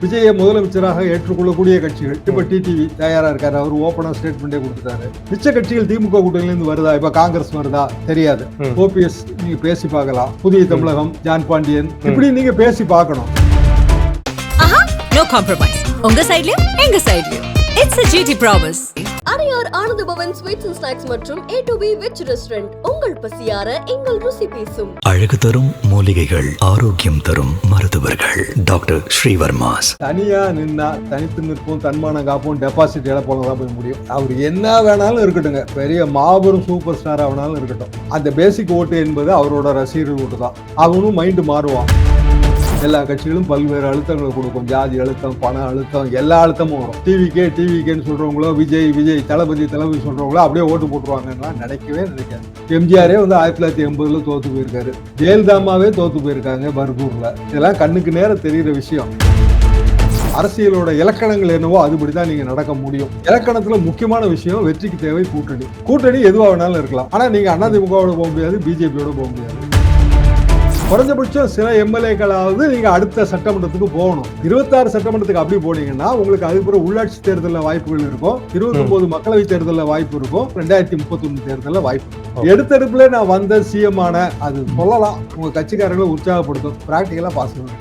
விஜயை முதலமைச்சராக ஏற்றுக்கொள்ளக்கூடிய கட்சிகள் இப்ப டிடிவி தயாரா இருக்காரு. அவர் ஓபனா ஸ்டேட்மெண்டே கொடுத்துட்டாரு. மிச்ச கட்சிகள் திமுக கூட்டணியில இருந்து வருதா, இப்ப காங்கிரஸ் வருதா தெரியாது. ஓபிஎஸ் நீங்க பேசி பார்க்கலாம், புதிய தமிழகம், ஜான் பாண்டியன், இப்படி நீங்க பேசி பார்க்கணும். No compromise. உங்க சைடுலயும் எங்க சைடுலயும் it's a GT promise. Adyar Ananda Bhavan sweets and snacks மற்றும் A2B வெஜ் ரெஸ்டாரண்ட். உங்கள் பசியார எங்கள் ருசி பேசும். அழகு தரும் மூலிகைகள், ஆரோக்கியம் தரும் மருத்துவர்கள். டாக்டர் ஸ்ரீவர்மாஸ். தனியா நின்னா தனித்து நிற்போம், தன்மானம் காப்போம், டெபாசிட் இழப்போம் போய் முடியும். அவர் என்ன வேணாலும் இருக்கட்டுங்க, பெரிய மாபெரும் சூப்பர் ஸ்டார் ஆனாலும் இருக்கட்டும், அந்த பேசிக் ஓட்டு என்பது அவரோட ரசிகர்கள் ஓட்டு தான். அவனும் மைண்டு மாறுவான். எல்லா கட்சிகளும் பல்வேறு அழுத்தங்களை கொடுக்கும். ஜாதி அழுத்தம், பண அழுத்தம், எல்லா அழுத்தமும் வரும். டிவிகேன்னு சொல்றவங்களோ, விஜய் தளபதி சொல்றவங்களோ அப்படியே ஓட்டு போட்டுருவாங்கன்னா நினைக்கவே நினைக்காது. எம்ஜிஆரே 1980 தோத்து போயிருக்காரு. ஜெயலலிதாமாவே தோத்து போயிருக்காங்க பர்கூர்ல. இதெல்லாம் கண்ணுக்கு நேரம் தெரிகிற விஷயம். அரசியலோட இலக்கணங்கள் என்னவோ அதுபடிதான் நீங்க நடக்க முடியும். இலக்கணத்துல முக்கியமான விஷயம் வெற்றிக்கு தேவை கூட்டணி. கூட்டணி எதுவா வேணாலும் இருக்கலாம். ஆனா நீங்க அதிமுகவோட போக முடியாது, பிஜேபியோட போக முடியாது. குறைஞ்சபட்சம் சில எம்எல்ஏக்களாவது நீங்க அடுத்த சட்டமன்றத்துக்கு போகணும். 26 சட்டமன்றத்துக்கு அப்படி போனீங்கன்னா உங்களுக்கு அதுக்கப்புறம் உள்ளாட்சி தேர்தலில் வாய்ப்புகள் இருக்கும், 29 மக்களவை தேர்தலில் வாய்ப்பு இருக்கும், 2031 தேர்தலில் வாய்ப்பு இருக்கும். எடுத்தெடுப்புல நான் வந்த சிஎம் ஆன அது சொல்லலாம், உங்க கட்சிக்காரர்களை உற்சாகப்படுத்தும். பிராக்டிகலா பாசிபிள்.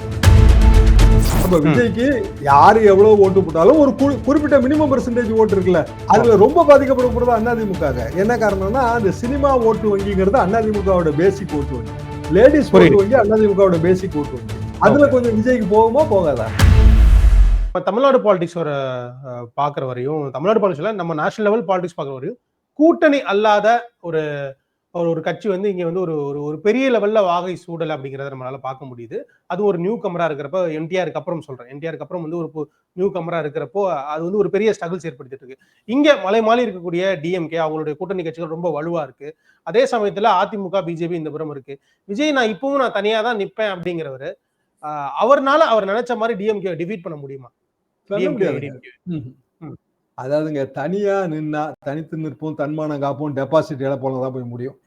அப்ப விஜய்க்கு யாரு எவ்வளவு ஓட்டு போட்டாலும் ஒரு குறிப்பிட்ட மினிமம் பெர்சன்டேஜ் ஓட்டு இருக்குல்ல, அதுல ரொம்ப பாதிக்கப்படப்படுறது அதிமுக. என்ன காரணம்னா அந்த சினிமா ஓட்டு வங்கிங்கிறது அதிமுகவோட பேசிக் ஓட்டு வங்கி. லேடிஸ் ஓட்டு வங்கி அதிமுகவோட பேசிக் ஓட்டு வங்கி. அதுல கொஞ்சம் விஜய்க்கு போகுமா போகாதா? இப்ப தமிழ்நாடு பாலிடிக்ஸ் பாக்குற வரையும், தமிழ்நாடு பாலிடிக்ஸ்ல நம்ம நேஷனல் லெவல் பாலிடிக்ஸ் பாக்குற வரையும் கூட்டணி அல்லாத ஒரு ஒரு கட்சி இங்க ஒரு பெரிய லெவல்ல வாகை சூடல் அப்படிங்கறத நம்மளால பார்க்க முடியுது. அது ஒரு நியூ கமரா இருக்கிறப்ப, என்டிஆருக்கு அப்புறம் சொல்றேன், என்டிஆருக்கு அப்புறம் ஒரு நியூ கமரா இருக்கிறப்போ அது ஒரு பெரிய ஸ்ட்ரகிள்ஸ் ஏற்படுத்திட்டு இருக்கு. இங்க மலை மாறி இருக்கக்கூடிய டிஎம்கே அவங்களுடைய கூட்டணி கட்சிகள் ரொம்ப வலுவா இருக்கு. அதே சமயத்துல அதிமுக, பிஜேபி இந்த புறம் இருக்கு. விஜய் நான் தனியா தான் நிப்பேன் அப்படிங்கிறவரு, அவர்னால அவர் நினைச்ச மாதிரி டிஎம்கே டிஃபீட் பண்ண முடியுமா? அதாவதுங்க, தனியா நின்னா தனித்து நிற்போம், தன்மானம் காப்போம், டெபாசிட் இழப்போம் தான் போய் முடியும்.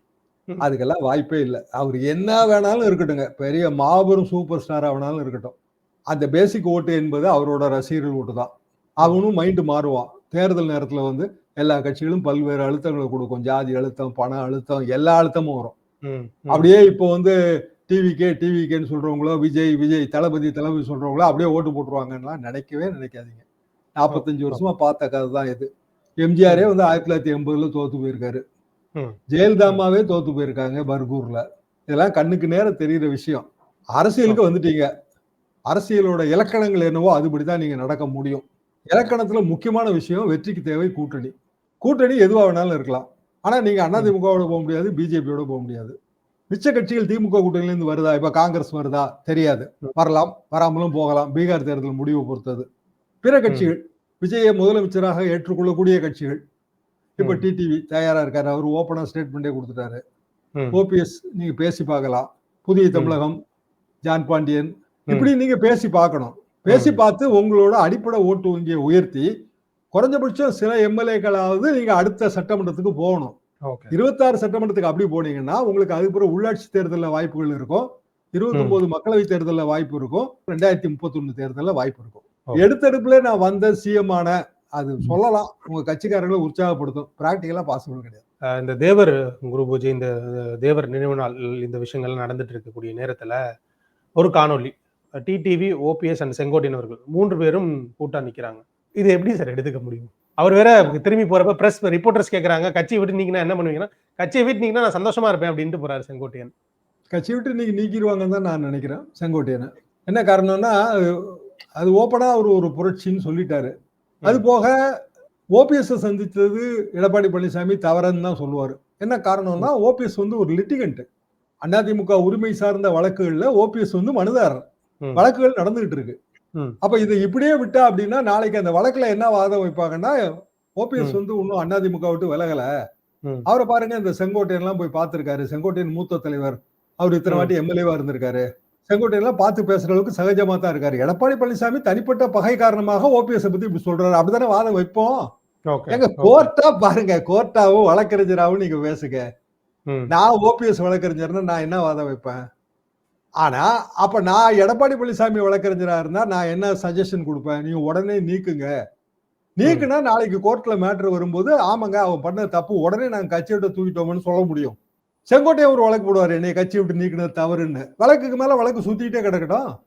அதுக்கெல்லாம் வாய்ப்பே இல்லை. அவர் என்ன வேணாலும் இருக்கட்டுங்க, பெரிய மாபெரும் சூப்பர் ஸ்டார் ஆனாலும் இருக்கட்டும், அந்த பேசிக் ஓட்டு என்பது அவரோட ரசிகர்கள் ஓட்டு தான். அவனும் மைண்டு மாறுவான். தேர்தல் நேரத்துல எல்லா கட்சிகளும் பல்வேறு அழுத்தங்களை கொடுக்கும். ஜாதி அழுத்தம், பண அழுத்தம், எல்லா அழுத்தமும் வரும். அப்படியே இப்போ டிவிகேன்னு சொல்றவங்களோ, விஜய் தளபதி சொல்றவங்களோ அப்படியே ஓட்டு போட்டுருவாங்கன்னா நினைக்கவே நினைக்காதீங்க. 45 வருஷமா பார்த்த கதை தான் இது. எம்ஜிஆரே 1980 தோத்து போயிருக்காரு. ஜெயலலிதாமாவே தோத்து போயிருக்காங்க பர்கூர்ல. இதெல்லாம் கண்ணுக்கு நேரம் தெரிகிற விஷயம். அரசியலுக்கு வந்துட்டீங்க, அரசியலோட இலக்கணங்கள் என்னவோ அதுபடிதான் நீங்க நடக்க முடியும். இலக்கணத்துல முக்கியமான விஷயம் வெற்றிக்கு தேவை கூட்டணி. கூட்டணி எதுவா வேணாலும் இருக்கலாம். ஆனா நீங்க அதிமுகவோட போக முடியாது, பிஜேபியோட போக முடியாது. மிச்ச கட்சிகள் திமுக கூட்டணியில இருந்து வருதா, இப்ப காங்கிரஸ் வருதா தெரியாது. வரலாம், வராமலும் போகலாம். பீகார் தேர்தல் முடிவு பொறுத்தது. பிற கட்சிகள் விஜயை முதலமைச்சராக ஏற்றுக்கொள்ளக்கூடிய கட்சிகள் இப்ப டிடிவி தயாரா இருக்காரு. அவர் ஓபனா ஸ்டேட்மெண்டே கொடுத்துட்டாரு. ஓபிஎஸ் நீங்க பேசி பார்க்கலாம், புதிய தமிழகம், ஜான் பாண்டியன், இப்படி நீங்க பேசி பார்க்கணும். பேசி பார்த்து உங்களோட அடிப்படை ஓட்டு வங்கியை உயர்த்தி குறைஞ்சபட்சம் சில எம்எல்ஏக்களாவது நீங்க அடுத்த சட்டமன்றத்துக்கு போகணும். 26 சட்டமன்றத்துக்கு அப்படி போனீங்கன்னா உங்களுக்கு அதுக்கப்புறம் உள்ளாட்சி தேர்தலில் வாய்ப்புகள் இருக்கும், 29 மக்களவை தேர்தலில் வாய்ப்பு இருக்கும், 2031 தேர்தலில் வாய்ப்பு இருக்கும். எடுத்தெடுப்புல நான் வந்த சிஎம் ஆன அது சொல்லலாம், உங்க கட்சிக்காரர்களை உற்சாகப்படுத்தும். பிராக்டிகலா பாசிபிள் கிடையாது. இந்த தேவர் குரு பூஜை, இந்த தேவர் நினைவு நாள், இந்த விஷயங்கள்லாம் நடந்துட்டு இருக்கக்கூடிய நேரத்துல ஒரு காணொலி, டிடிவி, ஓபிஎஸ் அண்ட் செங்கோட்டையன் அவர்கள் 3 பேரும் கூட்டா நிக்கிறாங்க. இது எப்படி சார் எடுத்துக்க முடியும்? அவர் வேற திரும்பி போறப்ப பிரஸ் ரிப்போர்ட்டர்ஸ் கேட்கறாங்க, கட்சியை விட்டு நீங்கன்னா என்ன பண்ணுவீங்கன்னா, கட்சியை விட்டு நீங்கன்னா நான் சந்தோஷமா இருப்பேன் அப்படின்ட்டு போறாரு செங்கோட்டையன். கட்சியை விட்டு நீங்க நீக்கிடுவாங்கன்னு தான் நான் நினைக்கிறேன் செங்கோட்டையனை. என்ன காரணம்னா அது ஓப்பனா ஒரு புரட்சின்னு சொல்லிட்டாரு. அது போக ஓபிஎஸ் சந்தித்தது எடப்பாடி பழனிசாமி தவறுன்னு தான் சொல்லுவாரு. என்ன காரணம்னா ஓபிஎஸ் ஒரு லிட்டிகண்ட். அதிமுக உரிமை சார்ந்த வழக்குகள்ல ஓபிஎஸ் மனுதாரர். வழக்குகள் நடந்துகிட்டு இருக்கு. அப்ப இதை இப்படியே விட்டா அப்படின்னா நாளைக்கு அந்த வழக்குல என்ன வாதம் வைப்பாங்கன்னா, ஓபிஎஸ் இன்னும் அதிமுக விட்டு விலகல, அவரை பாருங்க இந்த செங்கோட்டையன் எல்லாம் போய் பார்த்திருக்காரு, செங்கோட்டையன் மூத்த தலைவர், அவர் இத்தனை வாட்டி எம்எல்ஏவா இருந்திருக்காரு, செங்கோட்டையெல்லாம் பார்த்து பேசுற அளவுக்கு சகஜமா தான் இருக்காரு. எடப்பாடி பழனிசாமி தனிப்பட்ட பகை காரணமாக ஓபிஎஸ் பத்தி இப்படி சொல்றாரு, அப்படித்தானே வாதம் வைப்போம். எங்க கோர்ட்டா பாருங்க, கோர்ட்டாவும் வழக்கறிஞராவும் நீங்க பேசுங்க. நான் ஓபிஎஸ் வழக்கறிஞர்னா நான் என்ன வாதம் வைப்பேன்? ஆனா அப்ப நான் எடப்பாடி பழனிசாமி வழக்கறிஞரா இருந்தா நான் என்ன சஜஷன் கொடுப்பேன், நீங்க உடனே நீக்குங்க. நீக்குனா நாளைக்கு கோர்ட்ல மேட்டர் வரும்போது ஆமாங்க அவன் பண்ண தப்பு, உடனே நாங்க கட்சியை விட்டு தூக்கிட்டோம்னு சொல்ல முடியும். செங்கோட்டையன் ஒரு வழக்கு போடுவாரு, என்னை கட்சியை விட்டு நீக்கினது தவறுன்னு. வழக்குக்கு மேல வழக்கு சுத்திட்டே கிடக்கட்டும்.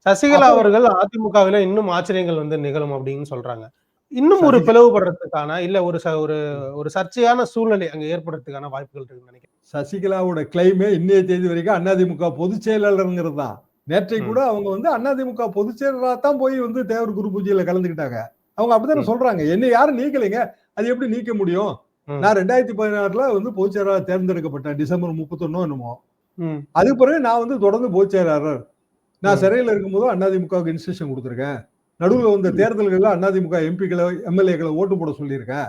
சசிகலா அப்போ அவர்கள் அதிமுகவில இன்னும் ஆச்சரியங்கள் வந்து நிகழும் அப்படின்னு சொல்றாங்க. இன்னும் ஒரு சசிகலா பிளவுபடுறதுக்கான இல்ல ஒரு சர்ச்சையான சூழ்நிலை அங்க ஏற்படுறதுக்கான வாய்ப்புகள் இருக்குன்னு நினைக்கிறேன். சசிகலாவோட கிளைமே இன்னைய தேதி வரைக்கும் அதிமுக பொதுச் செயலாளருங்கிறது தான். நேற்றை ம். கூட அவங்க வந்து அதிமுக பொதுச் செயலாளரா தான் போய் வந்து தேவர் குரு பூஜையில கலந்துக்கிட்டாங்க. அவங்க அப்படித்தானே ம். சொல்றாங்க. என்னை யாரும் நீக்கலைங்க. அது எப்படி நீக்க முடியும்? ம். நான் 2016ல வந்து பொதுச் செயலாளர் தேர்ந்தெடுக்கப்பட்டேன். டிசம்பர் 31 என்னமோ. ம். அதுக்கு பிறகு நான் வந்து தொடர்ந்து பொதுச் செயலாளர். நான் ம். சிறையில இருக்கும்போது அதிமுகவுக்கு இன்ஸ்ட்ரக்ஷன் கொடுத்திருக்கேன். நடுவுல வந்த தேர்தல்கள்ல அதிமுக எம்பிக்களை எம்எல்ஏக்களை ஓட்டு போட சொல்லியிருக்கேன்.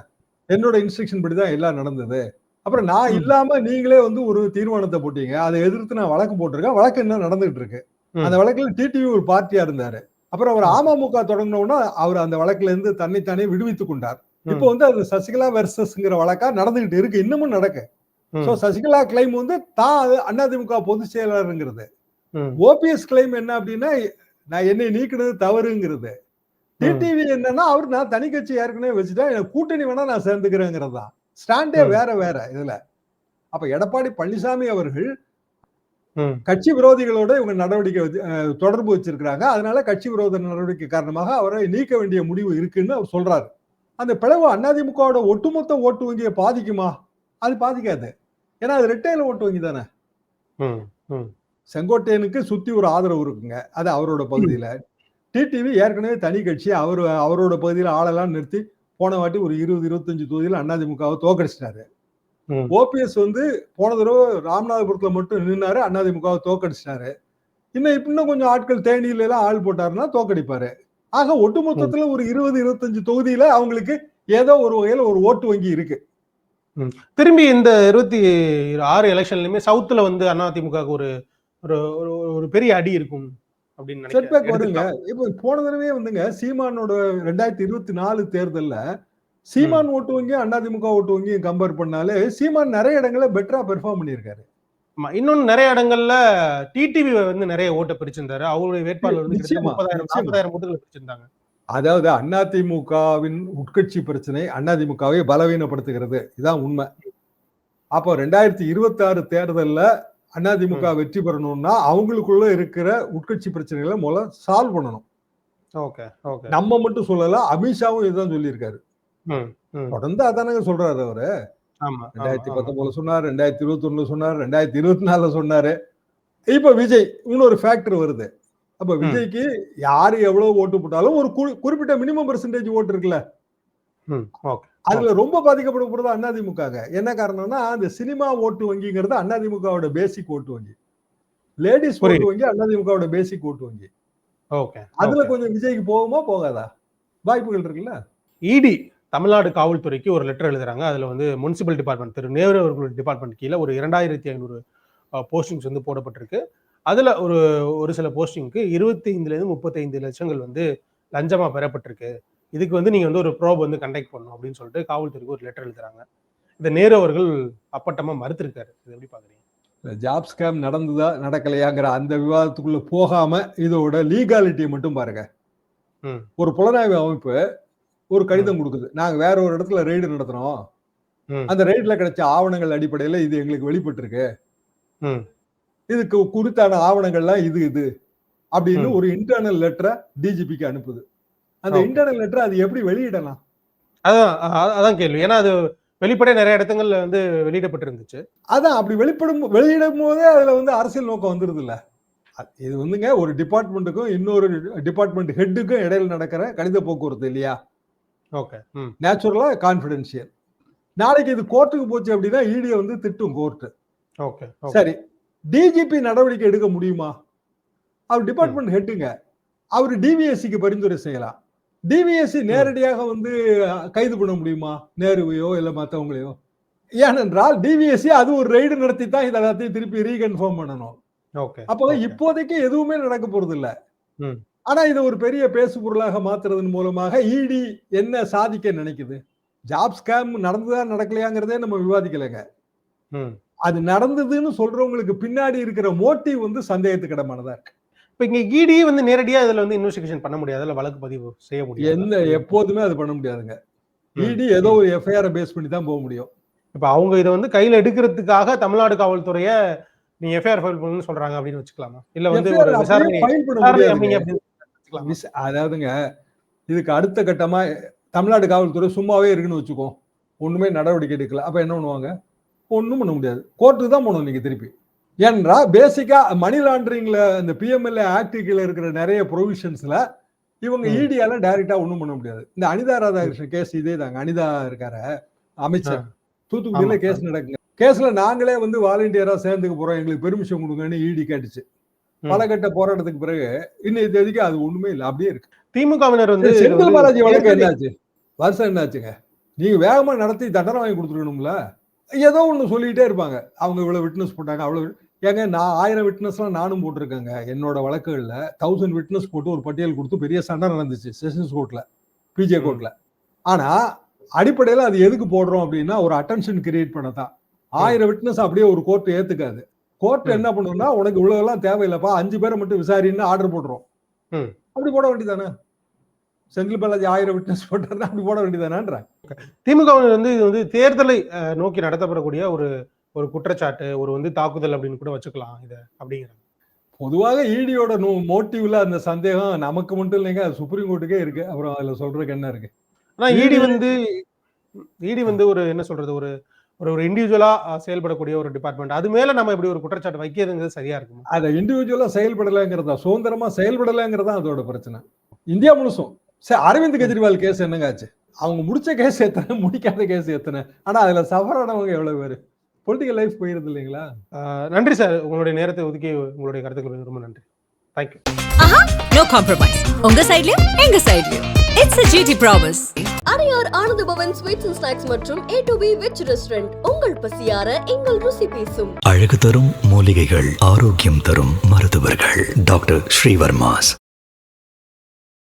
என்னோட இன்ஸ்ட்ரக்ஷன் படி தான் எல்லாம் நடந்தது. அப்புறம் நான் ம். இல்லாம நீங்களே வந்து ஒரு தீர்மானத்தை போட்டீங்க. அதை எதிர்த்து நான் வழக்கு போட்டிருக்கேன். வழக்கு இன்னும் நடந்துகிட்டு இருக்கு. அந்த ம். வழக்குல டிடிவி ஒரு பார்ட்டியா இருந்தாரு. அப்புறம் அவர் ம். அமமுக தொடங்கினோம்னா அவர் அந்த வழக்குல இருந்து தன்னைத்தானே விடுவித்துக் கொண்டார். இப்போ ம். வந்து அது சசிகலா வெர்சஸ்ங்கிற வழக்கா நடந்துகிட்டு இருக்கு. இன்னமும் நடக்கு. சோ ம். சசிகலா கிளைம் வந்து தான் அதிமுக பொதுச் செயலாளருங்கிறது. ம். ஓபிஎஸ் கிளைம் என்ன அப்படின்னா நான் என்னை நீக்கினது தவறுங்கிறது. ம். டிடிவி என்னன்னா அவர் நான் தனி கட்சி ஏற்கனவே வச்சுட்டேன், எனக்கு கூட்டணி வேணா நான் சேர்ந்துக்கிறேங்கிறது தான். ஸ்டாண்டே ம். வேற வேற இதுல. அப்ப எடப்பாடி பழனிசாமி அவர்கள் ம். கட்சி விரோதிகளோட இவங்க நடவடிக்கை தொடர்பு வச்சிருக்கிறாங்க. அதனால கட்சி விரோத நடவடிக்கை காரணமாக அவரை நீக்க வேண்டிய முடிவு இருக்குன்னு அவர் சொல்றாரு. அந்த பிளவு அதிமுகவோட ஒட்டுமொத்த ஓட்டு வங்கியை பாதிக்குமா? அது பாதிக்காது. ஏன்னா அது ரெட்டையில ஓட்டு வங்கி தானே. ம். ம். செங்கோட்டையனுக்கு சுத்தி ஒரு ஆதரவு இருக்குங்க. அது அவரோட பகுதியில. டிடிவி ஏற்கனவே தனி கட்சி. அவரோட பகுதியில ஆளெல்லாம் நிறுத்தி போன வாட்டி ஒரு 20, 25 தொகுதியில அதிமுகவை தோக்கடிச்சிட்டாரு. ம். ஓபிஎஸ் வந்து போன தடவை ராமநாதபுரத்துல மட்டும் நின்னாரு, அதிமுகவை தோக்கடிச்சிட்டாரு. இன்னும் கொஞ்சம் ஆட்கள் தேனியில எல்லாம் ஆள் போட்டாருன்னா தோக்கடிப்பாரு. ஆக ம். ஒட்டுமொத்தத்துல ஒரு 20, 25 தொகுதியில அவங்களுக்கு ஏதோ ஒரு வகையில ஒரு ஓட்டு வங்கி இருக்கு. ம். திரும்பி இந்த 26 எலெக்ஷன்லயுமே சவுத்துல வந்து அதிமுகவுக்கு ஒரு ஒரு ஒரு- ஒரு பெரிய அடி இருக்கும் அப்படின்னு நினைக்கிறேன். செட்பேக் வருங்க. எடுத்துக்கலாம். இப்ப போன தடவையே வந்துங்க சீமானோட 2024 தேர்தல்ல ம். சீமான் ஓட்டு வங்கியும் அதிமுக ஓட்டு வங்கியும் கம்பேர் பண்ணாலே சீமான் நிறைய இடங்கள்ல பெட்டரா பெர்ஃபார்ம் பண்ணியிருக்காரு. ஆமா. இன்னொன்னு நிறைய இடங்கள்ல டிடிவி வந்து நிறைய ஓட்ட பிரிச்சிருந்தாரு. அவருடைய வேட்பாளர் வந்து கிட்டத்தட்ட நிச்சயமா 30,000 நிச்சயமா 40,000 ஓட்டுகளை பிரிச்சிருந்தாங்க. அதாவது அதிமுகவின் உட்கட்சி பிரச்சனை அதிமுகவை பலவீனப்படுத்துகிறது. இதான் உண்மை. அப்போ 2026 தேர்தல்ல அதிமுக ம். வெற்றி பெறணும்னா அவங்களுக்குள்ள இருக்கிற உட்கட்சி பிரச்சனைகளை முதல்ல சால்வ் பண்ணணும். ஓகே. ஓகே. நம்ம மட்டும் சொல்லல, அமித்ஷாவும் இதுதான் சொல்லியிருக்காரு. ம். ம். தொடர்ந்து அதானங்க சொல்றாரு அவரு. ஆமா. ஆமா. ஆமா. 2019 சொன்னார், 2021 சொன்னார், 2024 சொன்னாரு. இப்ப விஜய் இன்னொரு ஃபேக்டர் வருது. அப்ப ம். விஜய்க்கு யாரு எவ்வளவு ஓட்டு போட்டாலும் ஒரு குறிப்பிட்ட மினிமம் பெர்சன்டேஜ் ஓட்டு இருக்குல்ல. ம். ஓகே. அதுல ரொம்ப பாதிக்கப்பட போறது அதிமுக. என்ன காரணம்னா அந்த சினிமா ஓட்டு வங்கிங்கிறது அதிமுகவோட பேசிக் ஓட்டு வங்கி. லேடிஸ் புரியுது. ஓட்டு வங்கி அதிமுகவோட பேசிக் ஓட்டு வங்கி. ஓகே. அதுல ஓகே. கொஞ்சம் விஜய்க்கு போகுமா போகாதா? வாய்ப்புகள் இருக்குல்ல. இடி தமிழ்நாடு காவல்துறைக்கு ஒரு லெட்டர் எழுதுறாங்க. அதுல வந்து முனிசிபல் டிபார்ட்மெண்ட் திரு நேரு அவர்களுடைய டிபார்ட்மெண்ட் கீழ ஒரு 2500 போஸ்டிங்ஸ் வந்து போடப்பட்டிருக்கு. அதுல ஒரு சில போஸ்டிங்க்கு 25 ல இருந்து 35 லட்சங்கள் வந்து லஞ்சமா பெறப்பட்டிருக்கு. இதுக்கு வந்து நீங்க வந்து ஒரு ப்ரோப் வந்து கண்டக்ட் பண்ணணும் அப்படின்னு சொல்லிட்டு காவல்துறைக்கு ஒரு லெட்டர் எழுதுறாங்க. இத நேரு அவர்கள் அப்பட்டமா மறுத்திருக்காரு. இது எப்படி பாக்குறீங்க? ஜாப் ஸ்கேம் நடந்ததா நடக்கலையாங்கிற அந்த விவாதத்துக்குள்ள போகாம இதோட லீகாலிட்டியை மட்டும் பாருங்க. ம். ஒரு புலனாய்வு அமைப்பு ஒரு ம். கடிதம் கொடுக்குது. நாங்க வேற ஒரு இடத்துல ரெய்டு நடத்துறோம். ம். அந்த ரெய்டுல கிடைச்ச ஆவணங்கள் அடிப்படையில இது எங்களுக்கு வெளிப்பட்டிருக்கு. ம். இதுக்கு குறித்தான ஆவணங்கள்லாம் இது அப்படின்னு ம். ஒரு இன்டர்னல் லெட்டரை டிஜிபிக்கு அனுப்புது. அந்த ஓகே. இன்டர்னல் லெட்டர் அது எப்படி வெளியிடலாம்? அதான் கேள்வி. ஏன்னா அது வெளிப்படையா நிறைய இடங்கள்ல வந்து வெளியிடப்பட்டிருந்துச்சு. அதான் அப்படி வெளியிடும் போதே அதுல வந்து அரசியல் நோக்கம் வந்துருது இல்ல. இது வந்துங்க ஒரு டிபார்ட்மெண்ட்டுக்கும் இன்னொரு டிபார்ட்மெண்ட் ஹெட்டுக்கும் இடையில நடக்கிற கணித போக்குவரத்து இல்லையா? ஓகே. ம். நேச்சுரலா கான்பிடென்ஷியல். நாளைக்கு இது கோர்ட்டுக்கு போச்சு அப்படின்னா இடியை வந்து திட்டும் கோர்ட்டு. ஓகே. ஓகே. சரி, டிஜிபி நடவடிக்கை எடுக்க முடியுமா? அவர் ம். டிபார்ட்மெண்ட் ஹெட்டுங்க. அவர் டிவிஎஸ்சிக்கு பரிந்துரை செய்யலாம். டிவிஎஸ்சி ம். நேரடியாக வந்து கைது பண்ண முடியுமா? நேருவையோ இல்ல மத்தவங்களையோ? ஏனென்றால் டிவிஎஸ்சி அது ஒரு ரெய்டு நடத்தி தான் இதை எல்லாத்தையும் திருப்பி ரீகன்ஃபார்ம் பண்ணணும். ஓகே. அப்போ ஓகே. இப்போதைக்கு எதுவுமே நடக்க போறது இல்ல. ம். ஆனா இதை ஒரு பெரிய பேசு பொருளாக மாத்துறதன் மூலமாக இடி என்ன சாதிக்க நினைக்குது? ஜாப் ஸ்கேம் நடந்ததா நடக்கலையாங்கிறதே நம்ம விவாதிக்கலைங்க. ம். அது நடந்ததுன்னு சொல்றவங்களுக்கு பின்னாடி இருக்கிற மோட்டிவ் வந்து சந்தேகத்துக்கு இடமானதா இருக்கு. இப்ப இங்க இடி வந்து நேரடியா இதுல வந்து இன்வெஸ்டிகேஷன் பண்ண முடியாது, இல்ல வழக்கு பதிவு செய்ய முடியாது. எப்போதுமே அது பண்ண முடியாதுங்க. இடி ஏதோ ஒரு எஃப்ஐஆர் பேஸ் பண்ணி தான் போக முடியும். இப்ப அவங்க இதை வந்து கையில எடுக்கிறதுக்காக தமிழ்நாடு காவல்துறைய நீ எஃப்ஐஆர் ஃபைல் பண்ணணும்னு சொல்றாங்க அப்படின்னு வச்சுக்கலாமா? இல்ல வந்து ஒரு விசாரணை அமைங்க அப்படின்னு வச்சுக்கலாமா? அதாவதுங்க, இதுக்கு அடுத்த கட்டமா தமிழ்நாடு காவல்துறை சும்மாவே இருக்குன்னு வச்சுக்கோ, ஒண்ணுமே நடவடிக்கை எடுக்கல, அப்ப என்ன பண்ணுவாங்க? ஒண்ணும் பண்ண முடியாது. கோர்ட்டுக்கு தான் போகணும் நீங்க திருப்பி. ஏன்னா பேசிக்கா மணி லாண்டரிங்ல இந்த பிஎம்எல்ஏ ஆக்ட் கீழ இருக்கிற நிறைய ப்ரொவிஷன்ஸ்ல இவங்க இடியால டைரக்டா ஒண்ணும் பண்ண முடியாது. இந்த அனிதா ராதாகிருஷ்ணன் கேஸ் இதே தாங்க. அனிதா இருக்காரு அமைச்சர், தூத்துக்குடியில கேஸ் நடக்குங்க. கேஸ்ல நாங்களே வந்து வாலண்டியரா சேர்ந்துக்க போறோம், எங்களுக்கு பெர்மிஷன் கொடுங்கன்னு இடி கேட்டுச்சு. பல கட்ட போராட்டத்துக்கு பிறகு இன்னைக்கு தேதிக்கு அது ஒண்ணுமே இல்லை, அப்படியே இருக்கு. திமுகவினர் வந்து செந்தில் பாலாஜி வழக்கு என்னாச்சு? வருஷம் என்னாச்சுங்க? நீங்க வேகமா நடத்தி தண்டனை வாங்கி கொடுத்துருக்கணும்ல. ஏதோ ஒண்ணு சொல்லிட்டே இருப்பாங்க, அவங்க இவ்வளவு விட்னஸ் போட்டாங்க, அவ்வளவு. ஏங்க, நான் 1000 விட்னஸ்லாம் நானும் போட்டிருக்கேங்க. என்னோட வழக்குகள்ல 1000 விட்னஸ் போட்டு ஒரு பட்டியல் கொடுத்து பெரிய சண்டை நடந்துச்சு செஷன்ஸ் கோர்ட்ல, பிஜே கோர்ட்ல. ஆனா அடிப்படையில அது எதுக்கு போடுறோம் அப்படின்னா ஒரு அட்டென்ஷன் கிரியேட் பண்ணதான். 1000 விட்னஸ் அப்படியே ஒரு கோர்ட் ஏத்துக்காது. கோர்ட் என்ன பண்ணுன்னா, உனக்கு இவ்வளவு எல்லாம் தேவையில்லப்பா, 5 பேரை மட்டும் விசாரின்னு ஆர்டர் போடுறோம். அப்படி போட வேண்டியதானே? செந்தில் பாலாஜி 1000 விட்னஸ் போட்டாருன்னா அப்படி போட வேண்டியதானன்ற. திமுகவினர் வந்து இது வந்து தேர்தலை நோக்கி நடத்தப்படக்கூடிய ஒரு ஒரு குற்றச்சாட்டு, ஒரு வந்து தாக்குதல் அப்படின்னு கூட வச்சுக்கலாம் இத அப்படிங்கிறாங்க. பொதுவாக ஈடியோட மோட்டிவ்ல அந்த சந்தேகம் நமக்கு மட்டும் இல்லைங்க, அது சுப்ரீம் கோர்ட்டுக்கே இருக்கு. அப்புறம் அதுல சொல்றதுக்கு என்ன இருக்கு? ஆனா ஈடி வந்து ஒரு என்ன சொல்றது, ஒரு ஒரு இண்டிவிஜுவலா செயல்படக்கூடிய ஒரு டிபார்ட்மெண்ட். அது மேல நம்ம இப்படி ஒரு குற்றச்சாட்டு வைக்கிறதுங்கிறது சரியா இருக்குமா? அதை இண்டிவிஜுவலா செயல்படலைங்கிறதா, சுதந்திரமா செயல்படலைங்கிறதா அதோட பிரச்சனை. இந்தியா முழுசும் அரவிந்த் கெஜ்ரிவால் கேஸ் என்னங்க ஆச்சு? அவங்க முடிச்ச கேஸ் எத்தனை, முடிக்காத கேஸ் எத்தனை? ஆனா அதுல சஃபர் ஆனவங்க எவ்வளவு பேரு? பொலிட்டிக்கல் லைஃப் போயிருது இல்லைங்களா? நன்றி சார், உங்களுடைய நேரத்தை ஒதுக்கி உங்களுடைய கருத்துக்கள் ரொம்ப நன்றி. தேங்க்யூ. No compromise. உங்க சைடுலயும் எங்க சைடுலயும். It's a GT promise. Adyar Ananda Bhavan sweets and snacks மற்றும் A2B வெஜ் ரெஸ்டாரண்ட் உங்கள் பசியார எங்கள் ருசி பேசும். அழகு தரும் மூலிகைகள், ஆரோக்கியம் தரும் மருத்துவர்கள். டாக்டர் ஸ்ரீவர்மாஸ்.